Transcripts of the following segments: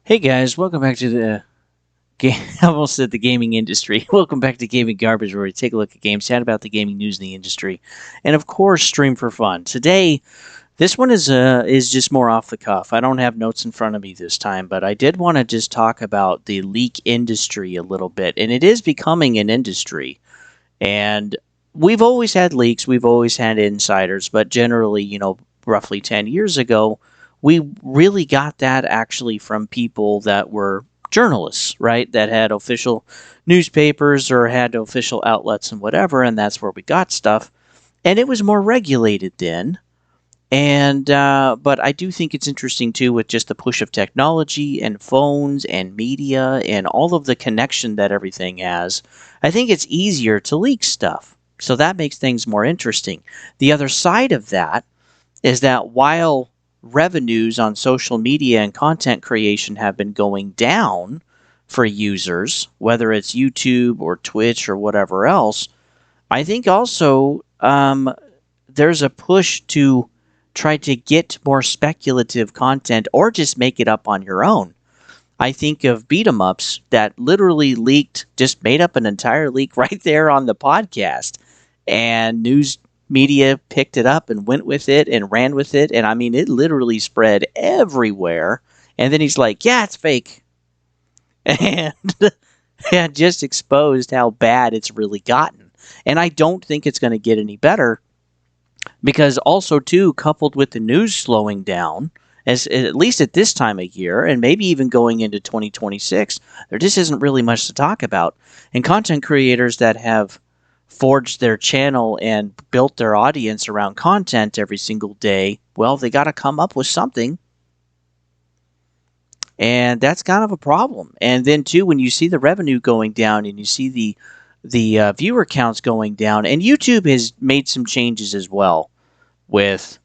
Hey guys, welcome back to the game. I almost said the gaming industry. Welcome back to Gaming Garbage, where we take a look at games, chat about the gaming news in the industry, and of course, stream for fun. Today, this one is just more off the cuff. I don't have notes in front of me this time, but I did want to just talk about the leak industry a little bit, and it is becoming an industry. And we've always had leaks, we've always had insiders, but generally, roughly 10 years ago, we really got that actually from people that were journalists, right? That had official newspapers or had official outlets and whatever, and that's where we got stuff. And it was more regulated then. And but I do think it's interesting too with just the push of technology and phones and media and all of the connection that everything has. I think it's easier to leak stuff. So that makes things more interesting. The other side of that is that while revenues on social media and content creation have been going down for users, whether it's YouTube or Twitch or whatever else, I think also there's a push to try to get more speculative content or just make it up on your own. I think of beat 'em ups that literally leaked, just made up an entire leak right there on the podcast, and news media picked it up and went with it and ran with it, and I mean, it literally spread everywhere. And then he's like, "Yeah, it's fake," and and just exposed how bad it's really gotten. And I don't think it's going to get any better because also too, coupled with the news slowing down, as at least at this time of year, and maybe even going into 2026, there just isn't really much to talk about. And content creators that have forged their channel and built their audience around content every single day, well, they got to come up with something. And that's kind of a problem. And then too, when you see the revenue going down and you see the viewer counts going down, and YouTube has made some changes as well with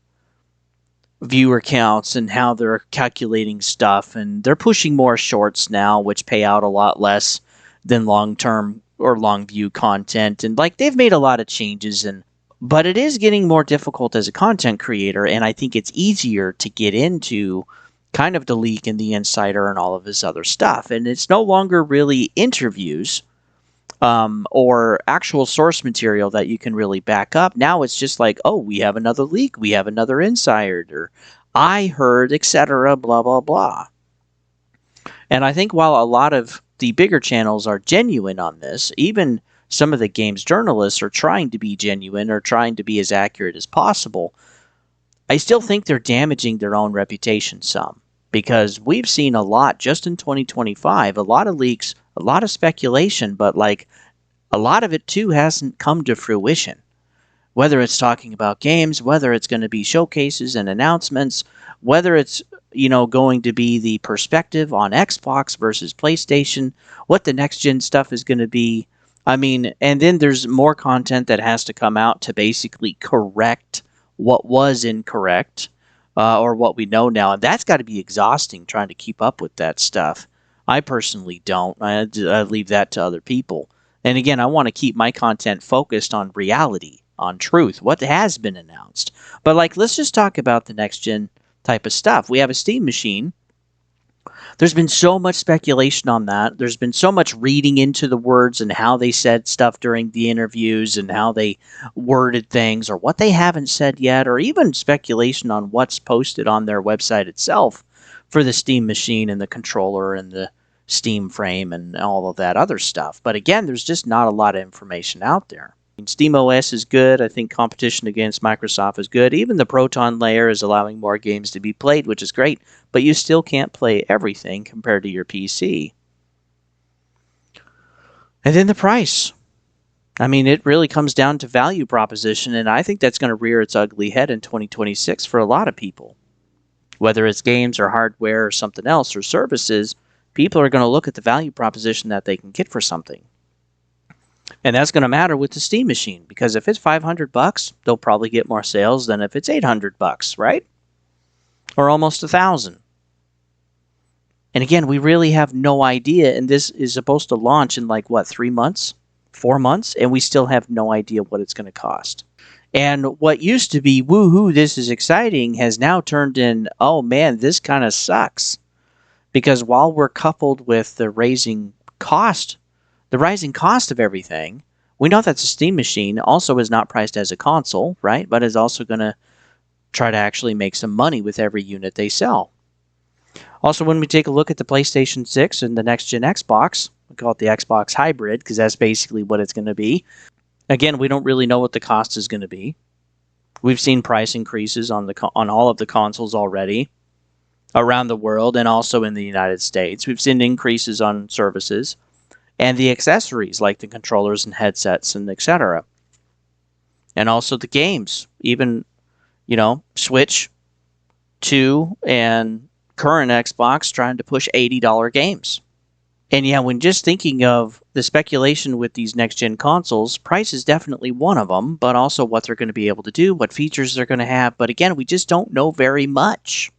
viewer counts and how they're calculating stuff, and they're pushing more shorts now, which pay out a lot less than long term or long view content, and like they've made a lot of changes, and but it is getting more difficult as a content creator, and I think it's easier to get into kind of the leak and the insider and all of this other stuff, and it's no longer really interviews or actual source material that you can really back up. Now it's just like, oh, we have another leak, we have another insider, I heard, etc., blah, blah, blah. And I think while a lot of the bigger channels are genuine on this, even some of the games journalists are trying to be genuine or trying to be as accurate as possible, I still think they're damaging their own reputation some. Because we've seen a lot just in 2025, a lot of leaks, a lot of speculation, but like a lot of it too hasn't come to fruition. Whether it's talking about games, whether it's going to be showcases and announcements, whether it's going to be the perspective on Xbox versus PlayStation, what the next gen stuff is going to be. I mean, and then there's more content that has to come out to basically correct what was incorrect. Or what we know now, and that's got to be exhausting trying to keep up with that stuff. I personally don't. I leave that to other people. And again, I want to keep my content focused on reality, on truth, what has been announced. But like, let's just talk about the next gen type of stuff. We have a Steam machine. There's been so much speculation on that. There's been so much reading into the words and how they said stuff during the interviews and how they worded things or what they haven't said yet, or even speculation on what's posted on their website itself for the Steam machine and the controller and the Steam frame and all of that other stuff. But again, there's just not a lot of information out there. Steam OS is good. I think competition against Microsoft is good. Even the Proton layer is allowing more games to be played, which is great, but you still can't play everything compared to your PC. And then the price. I mean, it really comes down to value proposition, and I think that's going to rear its ugly head in 2026 for a lot of people. Whether it's games or hardware or something else or services, people are going to look at the value proposition that they can get for something. And that's going to matter with the Steam machine, because if it's $500, they'll probably get more sales than if it's $800, right? Or almost $1,000. And again, we really have no idea, and this is supposed to launch in like, what, 3 months? 4 months? And we still have no idea what it's going to cost. And what used to be, woohoo, this is exciting, has now turned in, oh man, this kind of sucks. Because while we're coupled with the rising cost of everything, we know that the Steam machine also is not priced as a console, right? But is also going to try to actually make some money with every unit they sell. Also, when we take a look at the PlayStation 6 and the next gen Xbox, we call it the Xbox Hybrid because that's basically what it's going to be. Again, we don't really know what the cost is going to be. We've seen price increases on all of the consoles already around the world and also in the United States. We've seen increases on services and the accessories like the controllers and headsets and etc. And also the games, even Switch 2 and current Xbox trying to push $80 games. And yeah, when just thinking of the speculation with these next gen consoles, price is definitely one of them, but also what they're going to be able to do, what features they're going to have. But again, we just don't know very much.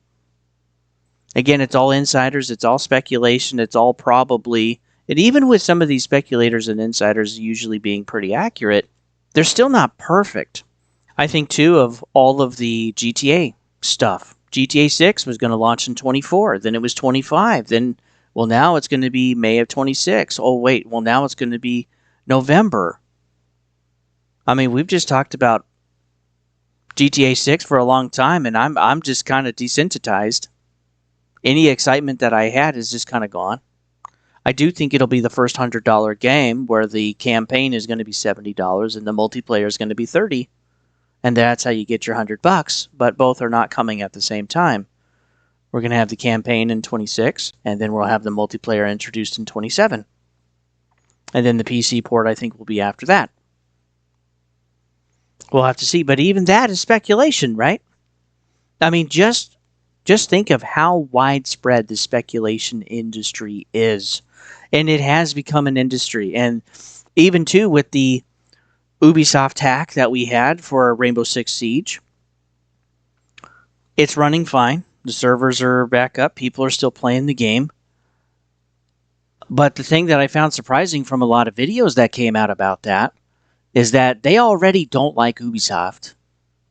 Again, it's all insiders, it's all speculation, it's all probably, and even with some of these speculators and insiders usually being pretty accurate, they're still not perfect. I think too of all of the GTA stuff. GTA 6 was going to launch in 24, then it was 25, then well now it's going to be May of 26. Oh wait, well now it's going to be November. I mean, we've just talked about GTA 6 for a long time and I'm just kind of desensitized. Any excitement that I had is just kind of gone. I do think it'll be the first $100 game where the campaign is going to be $70 and the multiplayer is going to be $30. And that's how you get your $100, but both are not coming at the same time. We're going to have the campaign in 26, and then we'll have the multiplayer introduced in 27. And then the PC port, I think, will be after that. We'll have to see, but even that is speculation, right? I mean, just think of how widespread the speculation industry is. And it has become an industry. And even, too, with the Ubisoft hack that we had for Rainbow Six Siege, it's running fine. The servers are back up. People are still playing the game. But the thing that I found surprising from a lot of videos that came out about that is that they already don't like Ubisoft,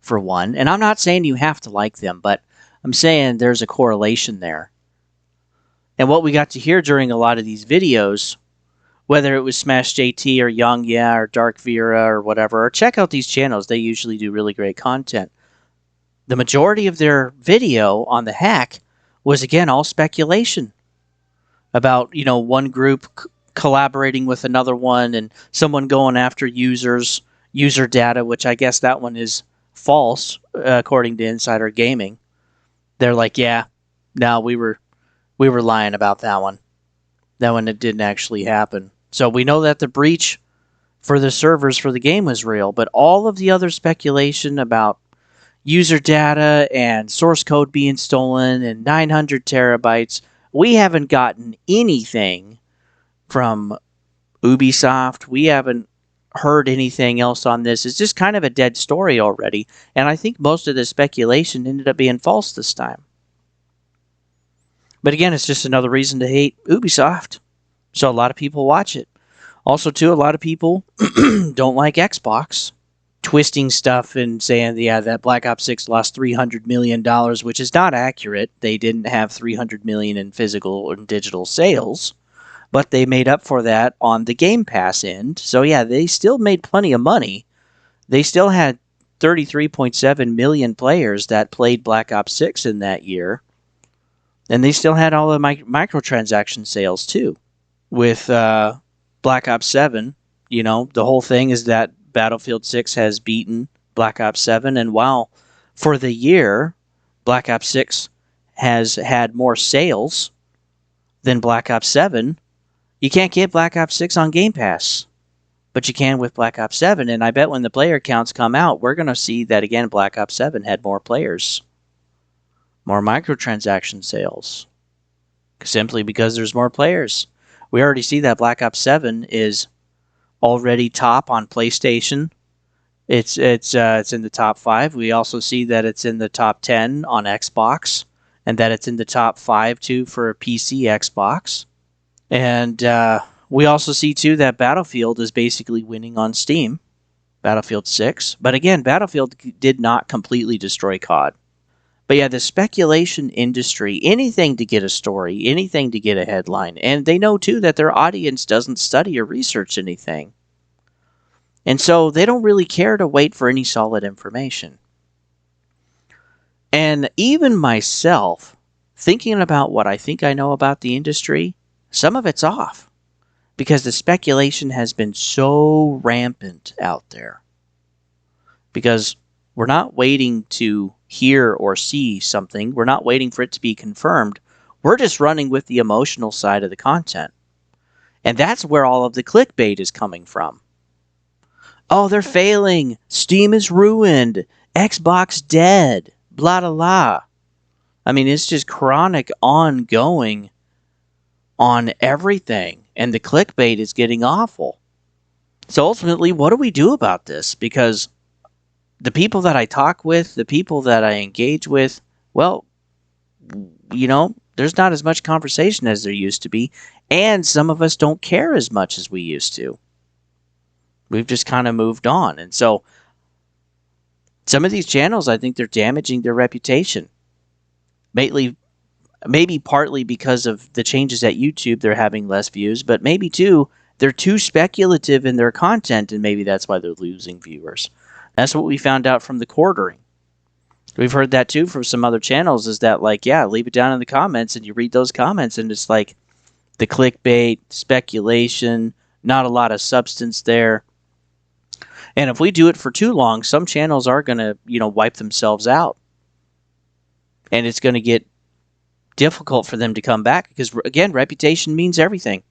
for one. And I'm not saying you have to like them, but I'm saying there's a correlation there. And what we got to hear during a lot of these videos, whether it was Smash JT or Young Yeah or Dark Vera or whatever, or check out these channels. They usually do really great content. The majority of their video on the hack was, again, all speculation about, one group collaborating with another one and someone going after user data, which I guess that one is false, according to Insider Gaming. They're like, yeah, no, we were lying about that one. That one, it didn't actually happen. So we know that the breach for the servers for the game was real, but all of the other speculation about user data and source code being stolen and 900 terabytes, we haven't gotten anything from Ubisoft. We haven't heard anything else on this. It's just kind of a dead story already, and I think most of the speculation ended up being false this time. But again, it's just another reason to hate Ubisoft. So a lot of people watch it. Also, too, a lot of people don't like Xbox. Twisting stuff and saying, yeah, that Black Ops 6 lost $300 million, which is not accurate. They didn't have $300 million in physical and digital sales, but they made up for that on the Game Pass end. So yeah, they still made plenty of money. They still had 33.7 million players that played Black Ops 6 in that year. And they still had all the microtransaction sales too. With Black Ops 7, the whole thing is that Battlefield 6 has beaten Black Ops 7, and while for the year Black Ops 6 has had more sales than Black Ops 7, you can't get Black Ops 6 on Game Pass, but you can with Black Ops 7, and I bet when the player counts come out, we're going to see that again Black Ops 7 had more players, more microtransaction sales, simply because there's more players. We already see that Black Ops 7 is already top on PlayStation. It's in the top 5. We also see that it's in the top 10 on Xbox, and that it's in the top 5 too for PC Xbox. And we also see too that Battlefield is basically winning on Steam, Battlefield 6. But again, Battlefield did not completely destroy COD. But yeah, the speculation industry, anything to get a story, anything to get a headline. And they know too that their audience doesn't study or research anything. And so they don't really care to wait for any solid information. And even myself, thinking about what I think I know about the industry, some of it's off because the speculation has been so rampant out there. Because we're not waiting to hear or see something, we're not waiting for it to be confirmed. We're just running with the emotional side of the content. And that's where all of the clickbait is coming from. Oh, they're failing. Steam is ruined. Xbox dead. Blah, blah, blah. I mean, it's just chronic, ongoing on everything. And the clickbait is getting awful. So ultimately, what do we do about this? Because the people that I talk with, the people that I engage with, well, there's not as much conversation as there used to be. And some of us don't care as much as we used to. We've just kind of moved on. And so some of these channels, I think they're damaging their reputation. Maybe partly because of the changes at YouTube, they're having less views, but maybe too, they're too speculative in their content, and maybe that's why they're losing viewers. That's what we found out from the quartering. We've heard that too from some other channels, is that leave it down in the comments, and you read those comments, and it's like the clickbait, speculation, not a lot of substance there. And if we do it for too long, some channels are going to, wipe themselves out. And it's going to get difficult for them to come back because, again, reputation means everything.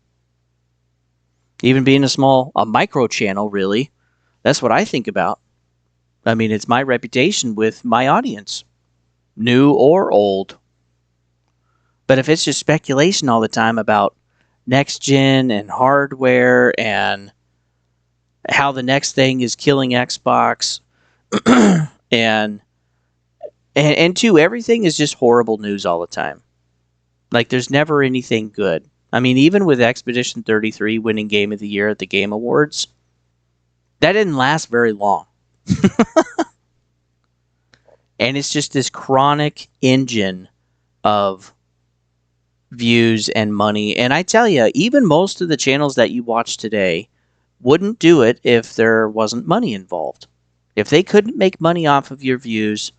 Even being a micro channel, really, that's what I think about. I mean, it's my reputation with my audience, new or old. But if it's just speculation all the time about next gen and hardware and how the next thing is killing Xbox, and two, everything is just horrible news all the time. Like, there's never anything good. I mean, even with Expedition 33 winning Game of the Year at the Game Awards, that didn't last very long. And it's just this chronic engine of views and money. And I tell you, even most of the channels that you watch today wouldn't do it if there wasn't money involved. If they couldn't make money off of your views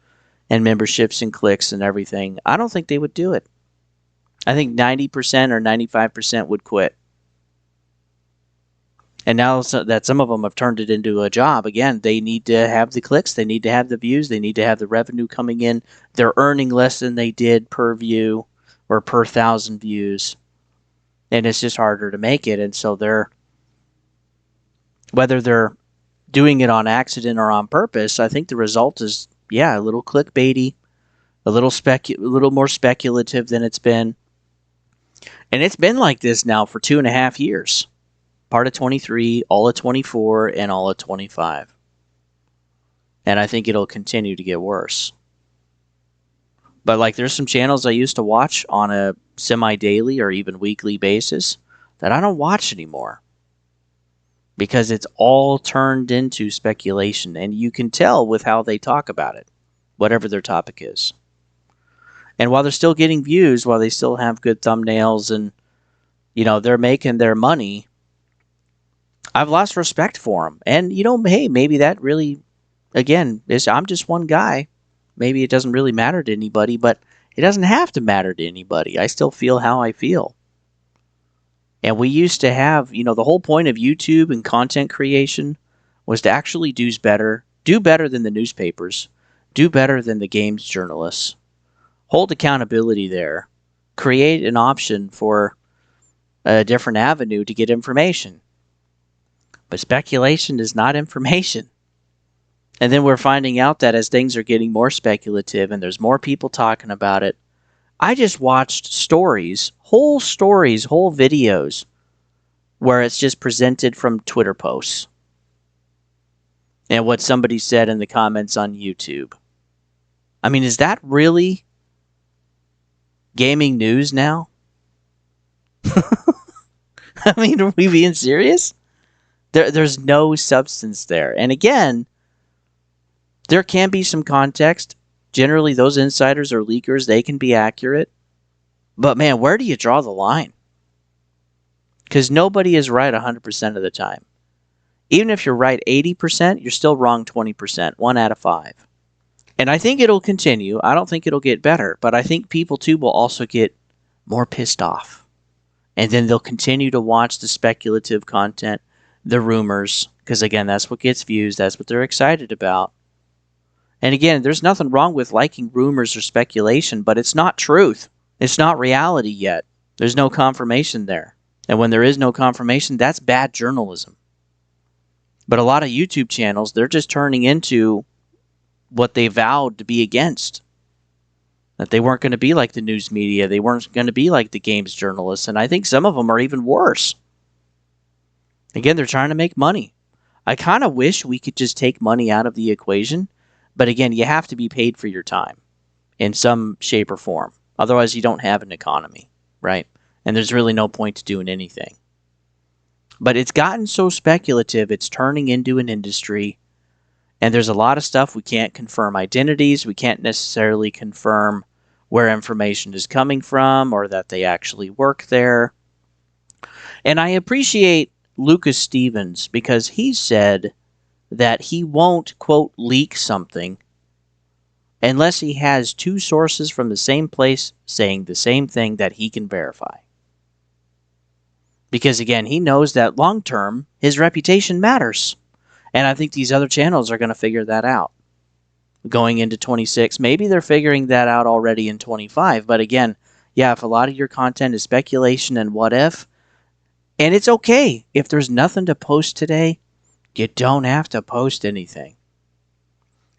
and memberships and clicks and everything, I don't think they would do it. I think 90% or 95% would quit. And now that some of them have turned it into a job, again, they need to have the clicks, they need to have the views, they need to have the revenue coming in. They're earning less than they did per view or per 1,000 views. And it's just harder to make it. And so whether they're doing it on accident or on purpose, I think the result is, a little clickbaity, a little more speculative than it's been. And it's been like this now for 2.5 years. Part of 23, all of 24, and all of 25. And I think it'll continue to get worse. But there's some channels I used to watch on a semi-daily or even weekly basis that I don't watch anymore. Because it's all turned into speculation. And you can tell with how they talk about it, whatever their topic is. And while they're still getting views, while they still have good thumbnails and, they're making their money, I've lost respect for them. And, hey, maybe that really, again, I'm just one guy. Maybe it doesn't really matter to anybody, but it doesn't have to matter to anybody. I still feel how I feel. And we used to have, the whole point of YouTube and content creation was to actually do better than the newspapers, do better than the games journalists, hold accountability there, create an option for a different avenue to get information. But speculation is not information. And then we're finding out that as things are getting more speculative and there's more people talking about it, I just watched whole videos, where it's just presented from Twitter posts and what somebody said in the comments on YouTube. I mean, is that really gaming news now? I mean, are we being serious? There's no substance there. And again, there can be some context. Generally, those insiders or leakers, they can be accurate. But man, where do you draw the line? Because nobody is right 100% of the time. Even if you're right 80%, you're still wrong 20%, 1 out of 5. And I think it'll continue. I don't think it'll get better, but I think people too will also get more pissed off. And then they'll continue to watch the speculative content, the rumors, because again, that's what gets views, that's what they're excited about. And again, there's nothing wrong with liking rumors or speculation, but it's not truth. It's not reality yet. There's no confirmation there. And when there is no confirmation, that's bad journalism. But a lot of YouTube channels, they're just turning into what they vowed to be against. That they weren't going to be like the news media. They weren't going to be like the games journalists. And I think some of them are even worse. Again, they're trying to make money. I kind of wish we could just take money out of the equation. But again, you have to be paid for your time in some shape or form. Otherwise, you don't have an economy, right? And there's really no point to doing anything. But it's gotten so speculative, it's turning into an industry. And there's a lot of stuff we can't confirm identities. We can't necessarily confirm where information is coming from or that they actually work there. And I appreciate Lucas Stevens because he said that he won't, quote, leak something unless he has 2 sources from the same place saying the same thing that he can verify. Because again, he knows that long term, his reputation matters. And I think these other channels are going to figure that out. Going into 26, maybe they're figuring that out already in 25. But again, yeah, if a lot of your content is speculation and what if, and it's okay. If there's nothing to post today, you don't have to post anything.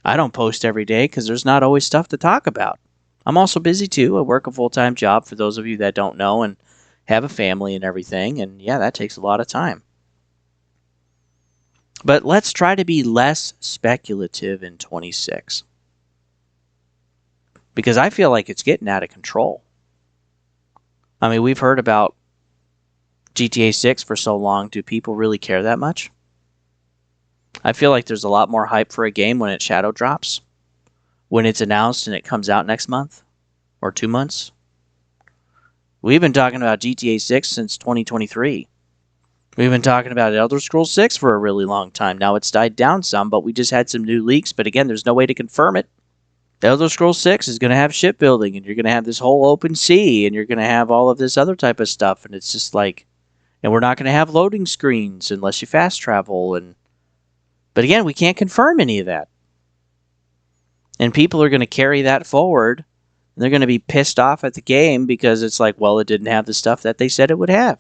I don't post every day because there's not always stuff to talk about. I'm also busy too. I work a full-time job for those of you that don't know and have a family and everything. And yeah, that takes a lot of time. But let's try to be less speculative in 26. Because I feel like it's getting out of control. I mean, we've heard about GTA 6 for so long. Do people really care that much? I feel like there's a lot more hype for a game when it shadow drops. When it's announced and it comes out next month. Or 2 months. We've been talking about GTA 6 since 2023. We've been talking about Elder Scrolls 6 for a really long time. Now it's died down some, but we just had some new leaks. But again, there's no way to confirm it. Elder Scrolls 6 is going to have shipbuilding, and you're going to have this whole open sea, and you're going to have all of this other type of stuff. And it's just like, and we're not going to have loading screens unless you fast travel. But again, we can't confirm any of that. And people are going to carry that forward, and they're going to be pissed off at the game because it's like, well, it didn't have the stuff that they said it would have.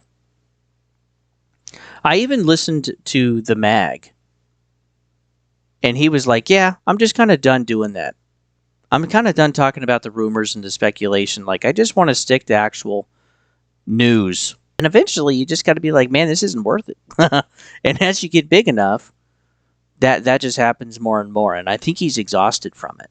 I even listened to the mag, and he was like, yeah, I'm just kind of done doing that. I'm kind of done talking about the rumors and the speculation. Like, I just want to stick to actual news. And eventually, you just got to be like, man, this isn't worth it. And as you get big enough, that just happens more and more. And I think he's exhausted from it.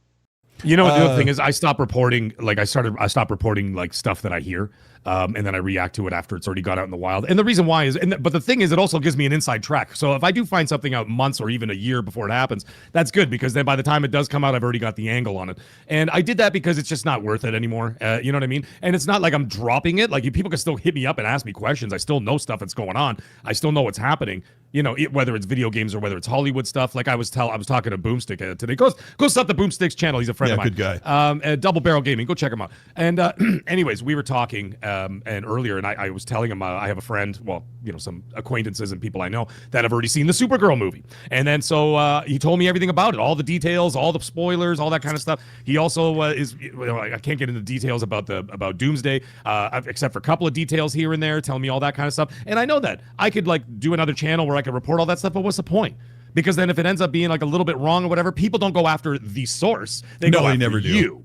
You know what the other thing is? I stopped reporting. Like I stopped reporting like stuff that I hear, and then I react to it after it's already got out in the wild. And the reason why is, but the thing is, it also gives me an inside track. So if I do find something out months or even a year before it happens, that's good because then by the time it does come out, I've already got the angle on it. And I did that because it's just not worth it anymore. You know what I mean? And it's not like I'm dropping it. Like people can still hit me up and ask me questions. I still know stuff that's going on. I still know what's happening. You know, whether it's video games or whether it's Hollywood stuff. Like I was talking to Boomstick today. Go sub the Boomstick's channel. He's a friend of mine. Good guy. Double Barrel Gaming. Go check him out. And anyways, we were talking and earlier, and I was telling him I have a friend, well, you know, some acquaintances and people I know that have already seen the Supergirl movie. And then so he told me everything about it, all the details, all the spoilers, all that kind of stuff. He also I can't get into details about Doomsday, except for a couple of details here and there, telling me all that kind of stuff. And I know that I could like do another channel where I could report all that stuff, but what's the point? Because then if it ends up being like a little bit wrong or whatever, people don't go after the source. They go after never you.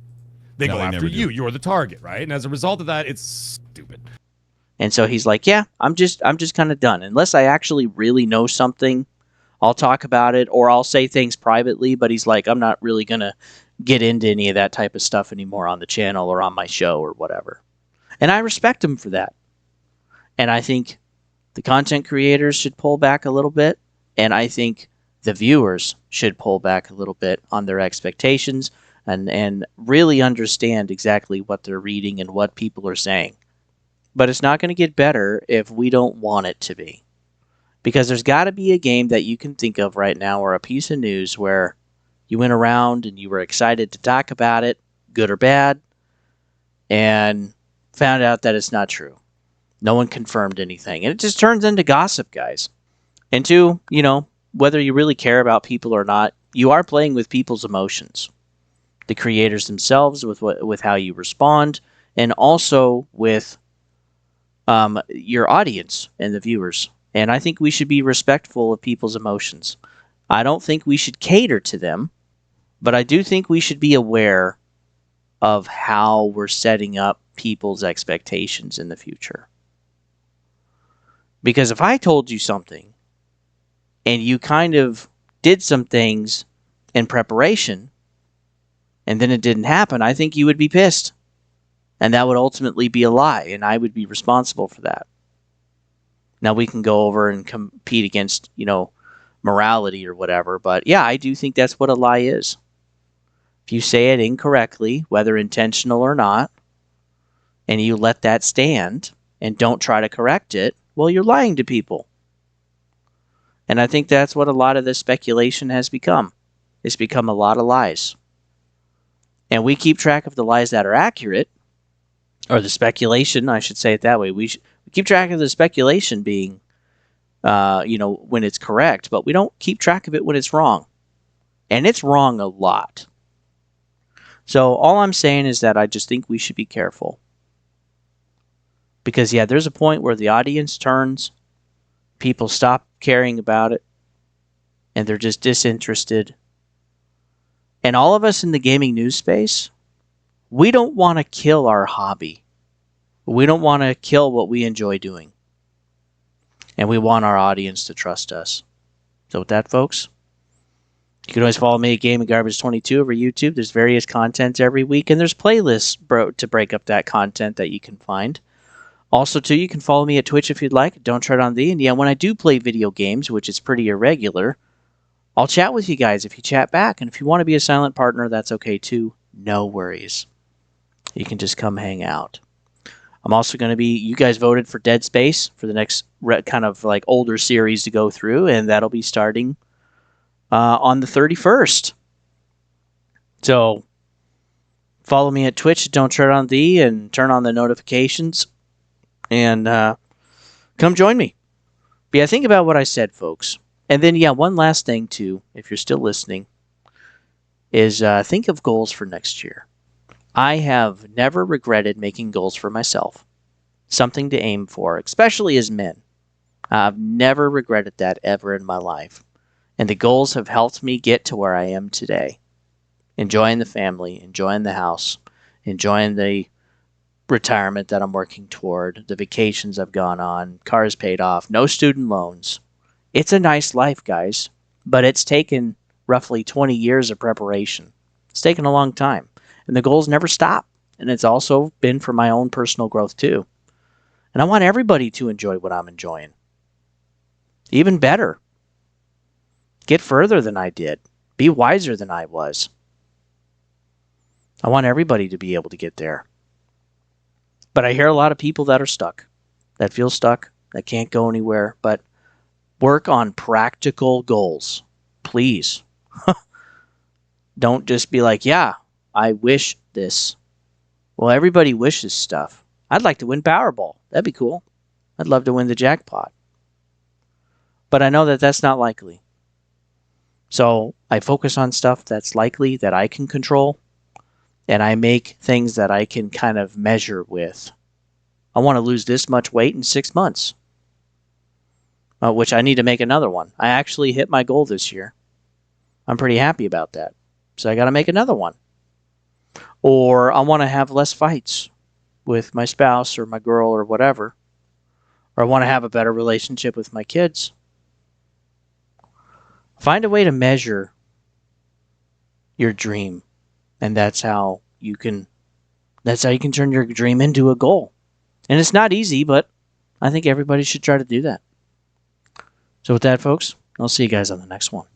They go after you. You're the target, right? And as a result of that, it's stupid. And so he's like, yeah, I'm just kind of done. Unless I actually really know something, I'll talk about it or I'll say things privately. But he's like, I'm not really going to get into any of that type of stuff anymore on the channel or on my show or whatever. And I respect him for that. And I think the content creators should pull back a little bit. And I think the viewers should pull back a little bit on their expectations. and really understand exactly what they're reading and what people are saying. But it's not going to get better if we don't want it to be. Because there's got to be a game that you can think of right now or a piece of news where you went around and you were excited to talk about it, good or bad, and found out that it's not true. No one confirmed anything. And it just turns into gossip, guys. And two, whether you really care about people or not, you are playing with people's emotions. The creators themselves, with how you respond, and also with your audience and the viewers. And I think we should be respectful of people's emotions. I don't think we should cater to them, but I do think we should be aware of how we're setting up people's expectations in the future. Because if I told you something and you kind of did some things in preparation and then it didn't happen, I think you would be pissed. And that would ultimately be a lie, and I would be responsible for that. Now we can go over and compete against, morality or whatever, but yeah, I do think that's what a lie is. If you say it incorrectly, whether intentional or not, and you let that stand and don't try to correct it, well, you're lying to people. And I think that's what a lot of this speculation has become. It's become a lot of lies. And we keep track of the lies that are accurate, or the speculation, I should say it that way. We keep track of the speculation being, when it's correct, but we don't keep track of it when it's wrong. And it's wrong a lot. So all I'm saying is that I just think we should be careful. Because, yeah, there's a point where the audience turns, people stop caring about it, and they're just disinterested. And all of us in the gaming news space, we don't want to kill our hobby. We don't want to kill what we enjoy doing. And we want our audience to trust us. So with that, folks, you can always follow me at Game and Garbage 22 over YouTube. There's various content every week, and there's playlists to break up that content that you can find. Also, too, you can follow me at Twitch if you'd like. Don't tread on thee. And yeah, when I do play video games, which is pretty irregular, I'll chat with you guys if you chat back. And if you want to be a silent partner, that's okay too. No worries. You can just come hang out. I'm also going to be, you guys voted for Dead Space for the next kind of like older series to go through, and that'll be starting on the 31st. So follow me at Twitch, Don't Tread on Thee, and turn on the notifications, and come join me. But yeah, think about what I said, folks. And then, yeah, one last thing, too, if you're still listening, is think of goals for next year. I have never regretted making goals for myself. Something to aim for, especially as men. I've never regretted that ever in my life. And the goals have helped me get to where I am today. Enjoying the family, enjoying the house, enjoying the retirement that I'm working toward, the vacations I've gone on, cars paid off, no student loans. It's a nice life, guys, but it's taken roughly 20 years of preparation. It's taken a long time, and the goals never stop, and it's also been for my own personal growth too. And I want everybody to enjoy what I'm enjoying. Even better. Get further than I did. Be wiser than I was. I want everybody to be able to get there. But I hear a lot of people that are stuck, that feel stuck, that can't go anywhere, but work on practical goals. Please. Don't just be like, yeah, I wish this. Well, everybody wishes stuff. I'd like to win Powerball. That'd be cool. I'd love to win the jackpot. But I know that that's not likely. So I focus on stuff that's likely, that I can control, and I make things that I can kind of measure with. I want to lose this much weight in 6 months, which I need to make another one. I actually hit my goal this year. I'm pretty happy about that. So I got to make another one. Or I want to have less fights with my spouse or my girl or whatever. Or I want to have a better relationship with my kids. Find a way to measure your dream. And that's how you can turn your dream into a goal. And it's not easy, but I think everybody should try to do that. So with that, folks, I'll see you guys on the next one.